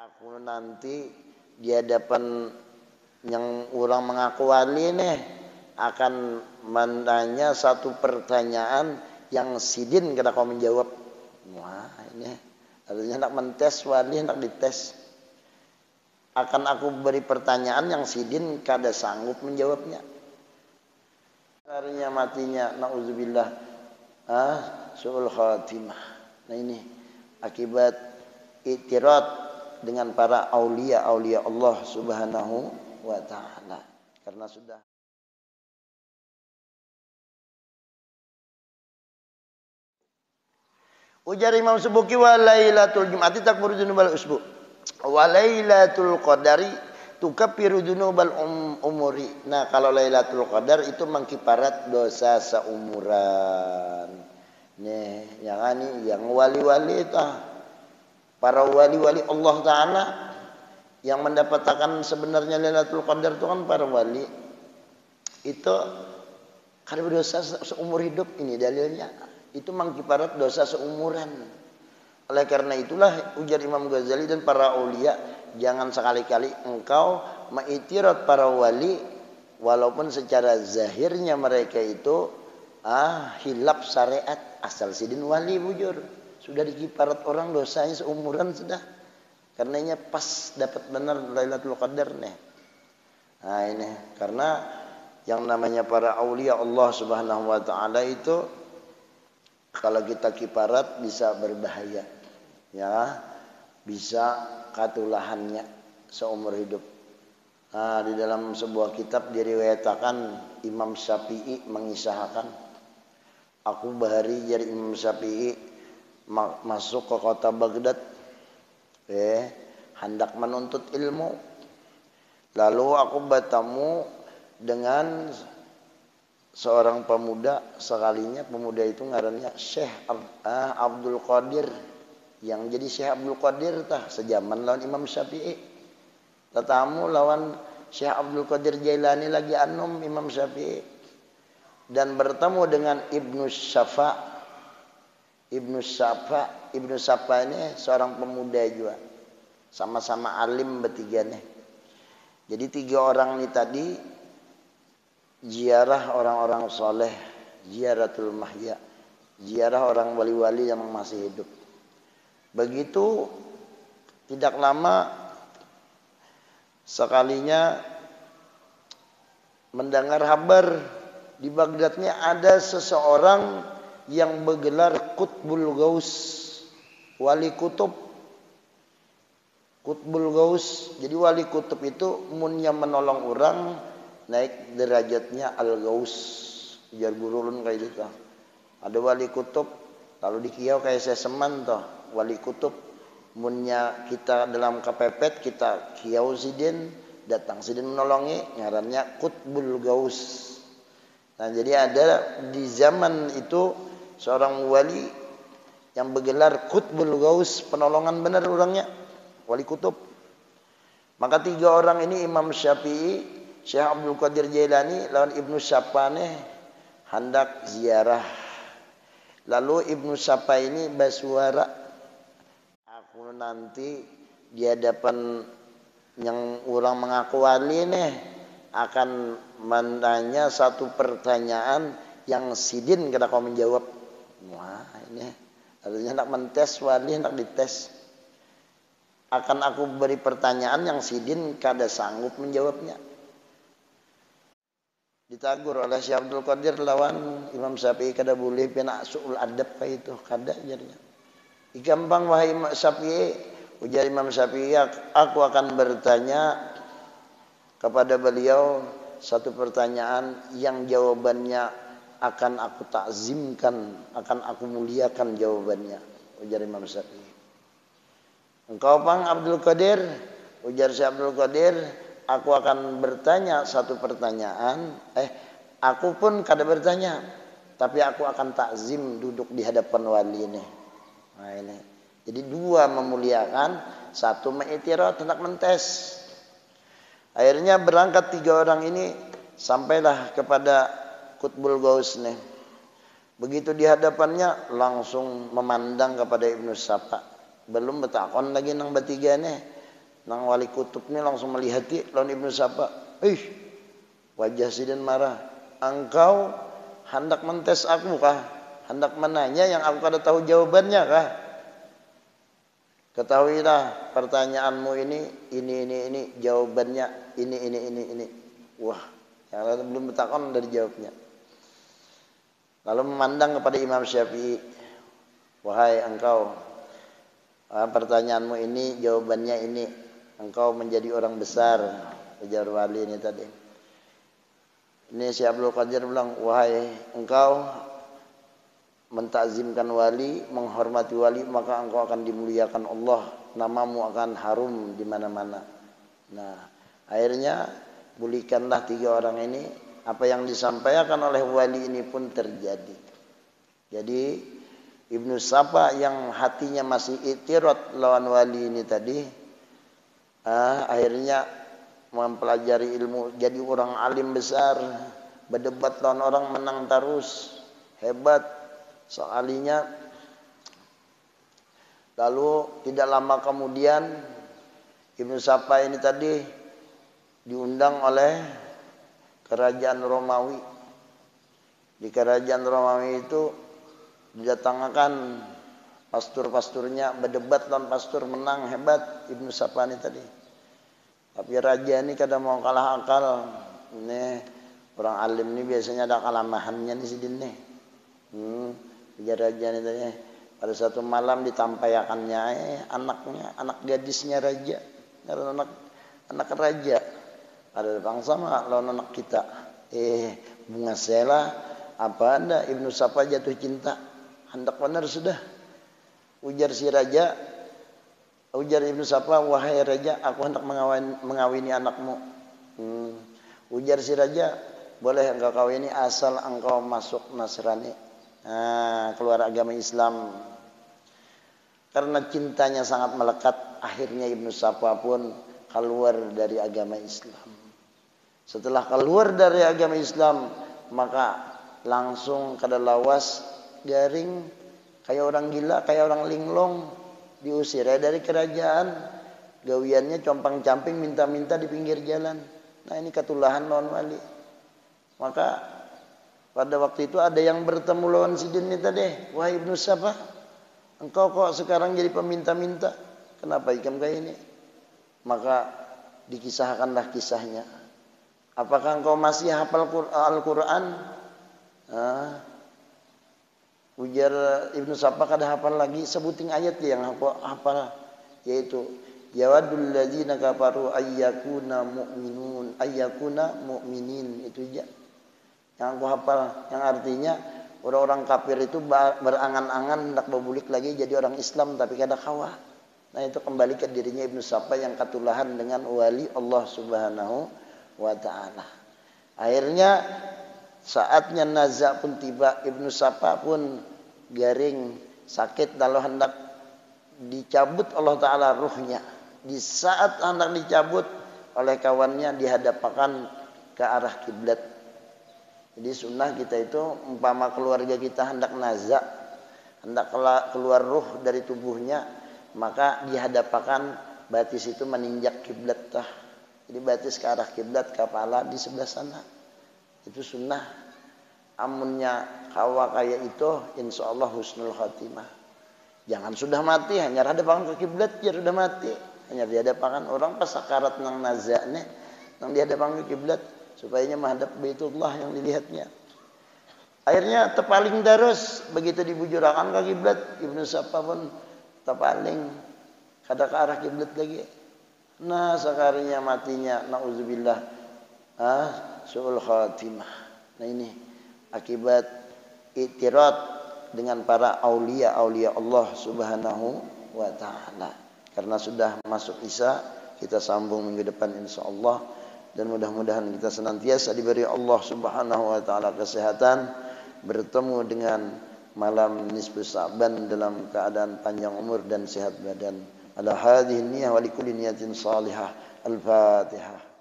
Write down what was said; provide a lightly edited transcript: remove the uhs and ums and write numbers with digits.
Aku nanti di hadapan yang orang mengaku wali nih akan menanya satu pertanyaan yang sidin kada kau menjawab. Wah ini artinya nak mentes wali, nak dites. Akan aku beri pertanyaan yang sidin kada sanggup menjawabnya. Harinya matinya, na'udzubillah, su'ul khatimah. Nah ini akibat i'tirad dengan para aulia Allah subhanahu wa ta'ala. Karena sudah ujar Imam Subuki, wa lailatul jum'ati takmuru dzunubal usbu wa lailatul qadari tukaffiru dzunubal umuri. Nah, kalau Lailatul Qadar itu mengkiparat dosa seumuran. Nih, yang wali-wali itu para wali-wali Allah Ta'ala yang mendapatkan sebenarnya Lailatul Qadar itu kan para wali. Itu kada berdosa seumur hidup, ini dalilnya. Itu mengkiparat dosa seumuran. Oleh karena itulah ujar Imam Ghazali dan para aulia, jangan sekali-kali engkau mengiktirad para wali walaupun secara zahirnya mereka itu hilaf syariat, asal sidin wali bujur. Sudah dikiparat orang dosanya seumuran sudah. Karenanya pas dapat benar Lailatul Qadar nih. Nah ini karena yang namanya para aulia Allah Subhanahu wa taala itu kalau kita kiparat bisa berbahaya. Ya, bisa katulahannya seumur hidup. Nah, di dalam sebuah kitab diriwayatkan Imam Syafi'i mengisahkan, aku bahari dari Imam Syafi'i masuk ke kota Baghdad, hendak menuntut ilmu. Lalu aku bertemu dengan seorang pemuda, sekalinya pemuda itu ngarannya Syekh Abdul Qadir, yang jadi Syekh Abdul Qadir tah sejaman lawan Imam Syafi'i. Tetamu lawan Syekh Abdul Qadir Jailani lagi anum Imam Syafi'i, dan bertemu dengan Ibnu Syafa. Ibnu Syafa ini seorang pemuda juga, sama-sama alim bertiga nih. Jadi tiga orang ini tadi ziarah orang-orang soleh, ziaratul mahya, ziarah orang wali-wali yang masih hidup. Begitu tidak lama sekalinya mendengar kabar di Baghdadnya ada seseorang yang bergelar Qutbul Ghaus, wali kutub. Qutbul Ghaus, jadi wali kutub itu munnya menolong orang naik derajatnya Al-Ghaus, jar gurulun kayak gitu. Ada wali kutub lalu dikiau kayak seseman toh wali kutub, munnya kita dalam kepepet kita kiau sidin, datang sidin menolongi, ngarannya Qutbul Ghaus. Nah jadi ada di zaman itu seorang wali yang bergelar Qutbul Ghaus, penolongan benar orangnya, wali kutub. Maka tiga orang ini Imam Syafi'i, Syekh Abdul Qadir Jailani lawan Ibnu Syafa nih hendak ziarah. Lalu Ibnu Syafa ini bersuara, aku nanti di hadapan yang orang mengaku wali nih akan menanya satu pertanyaan yang sidin kada kau menjawab. Wah ini artinya nak mentes wali, nak dites. Akan aku beri pertanyaan yang sidin kada sanggup menjawabnya. Ditagur oleh Syekh Abdul Qadir lawan Imam Syafi'i, kada boleh pina su'ul adab kayak itu, kada jadinya. Gampang wahai Imam Syafi'i, ujar Imam Syafi'i, aku akan bertanya kepada beliau satu pertanyaan yang jawabannya akan aku takzimkan, akan aku muliakan jawabannya, ujar Imam Syafi'i. Engkau pang Abdul Qadir, ujar Syekh Abdul Qadir, aku akan bertanya satu pertanyaan, aku pun kada bertanya, tapi aku akan takzim duduk di hadapan wali ini. Nah ini, jadi dua memuliakan, satu mengiktirad, hendak mentes. Akhirnya berangkat tiga orang ini, sampailah kepada Qutbul Ghaus nih. Begitu di hadapannya langsung memandang kepada Ibnu Syafa. Belum betakon lagi nang bertiga nih. Nang wali kutub ini langsung melihat lawan Ibnu Saba. Wajah Sidin marah. Engkau hendak mentes aku kah? Hendak menanya yang aku kada tahu jawabannya kah? Ketahuilah pertanyaanmu ini jawabannya ini. Wah, yang lain belum bertakon dari jawabnya. Lalu memandang kepada Imam Syafi'i. Wahai engkau, pertanyaanmu ini jawabannya ini. Engkau menjadi orang besar, ujar wali ini tadi. Ini si Abdul Qadir bilang, wahai engkau mentakzimkan wali, menghormati wali, maka engkau akan dimuliakan Allah, namamu akan harum di mana-mana. Nah, akhirnya pulihkanlah 3 orang ini, apa yang disampaikan oleh wali ini pun terjadi. Jadi Ibnu Saba yang hatinya masih itirad lawan wali ini tadi, akhirnya mempelajari ilmu, jadi orang alim besar, berdebat lawan orang menang terus, hebat sekalinya. Lalu tidak lama kemudian Ibnu Saba ini tadi diundang oleh kerajaan Romawi. Di kerajaan Romawi itu didatangkan pastur-pasturnya, berdebat lawan pastur, menang hebat Ibnu Saba ini tadi. Tapi raja ini kadang mau kalah akal. Ini orang alim ini biasanya ada kalamahannya nih sidin nih. Raja ini tadi pada satu malam ditampayakannya anak gadisnya raja, anak raja. Ada bangsa mah lawan anak kita. Bunga sela apa anda Ibnu Saba jatuh cinta. Hendak benar sudah. Ujar Ibnu Saba, wahai raja, aku hendak mengawini anakmu. Ujar si raja, boleh engkau kawini asal engkau masuk Nasrani. Keluar agama Islam. Karena cintanya sangat melekat, akhirnya Ibnu Saba pun keluar dari agama Islam. Setelah keluar dari agama Islam, maka langsung kada lawas garing, kayak orang gila, kayak orang linglong, diusir dari kerajaan. Gawiannya compang-camping, minta-minta di pinggir jalan. Nah ini ketulahan lawan wali. Maka pada waktu itu ada yang bertemu lawan sidin ini tadi. Wahai Ibnu Saba, engkau kok sekarang jadi peminta-minta? Kenapa ikam kayak ini? Maka dikisahkanlah kisahnya. Apakah engkau masih hafal Al-Quran? Ujar Ibnu Saba kada hafal lagi, sebuting ayat yang hafal, yaitu yawadul ladzina kafaru ayyakuna mu'minin, itu aja yang aku hafal, yang artinya orang-orang kafir itu berangan-angan hendak berbulik lagi jadi orang Islam tapi kada kawa. Nah itu kembali ke dirinya Ibnu Saba yang katulahan dengan wali Allah Subhanahu wa ta'ala. Akhirnya saatnya nazak pun tiba, Ibnu Saba pun garing sakit, lalu hendak dicabut Allah Ta'ala ruhnya. Di saat hendak dicabut oleh kawannya, dihadapkan ke arah kiblat. Jadi sunnah kita itu, umpama keluarga kita hendak nazak, hendak keluar ruh dari tubuhnya, maka dihadapkan batis itu meninjak kiblat. Jadi batis ke arah kiblat, kepala di sebelah sana. Itu sunnah. Amunnya kawa kayak itu, insya Allah husnul khatimah. Jangan sudah mati hanya hadapan ke kiblat ya sudah mati. Hanya dihadapkan orang pas sakarat nang nazaknya, nang dihadapkan ke kiblat supaya menghadap Baitullah yang dilihatnya. Akhirnya terpaling terus, begitu dibujurakan ke kiblat, Ibnu Saba pun terpaling kada ke arah kiblat lagi. Nah sekalinya matinya, na'udzubillah, su'ul khatimah. Nah ini akibat i'tirad dengan para aulia Allah Subhanahu wa ta'ala. Karena sudah masuk Isya, kita sambung minggu depan insyaallah, dan mudah-mudahan kita senantiasa diberi Allah Subhanahu wa ta'ala kesehatan, bertemu dengan malam nisfu Sa'ban dalam keadaan panjang umur dan sehat badan. Ala hadhihi niyyah wa likulli niyatin salihah. Al-Fatihah.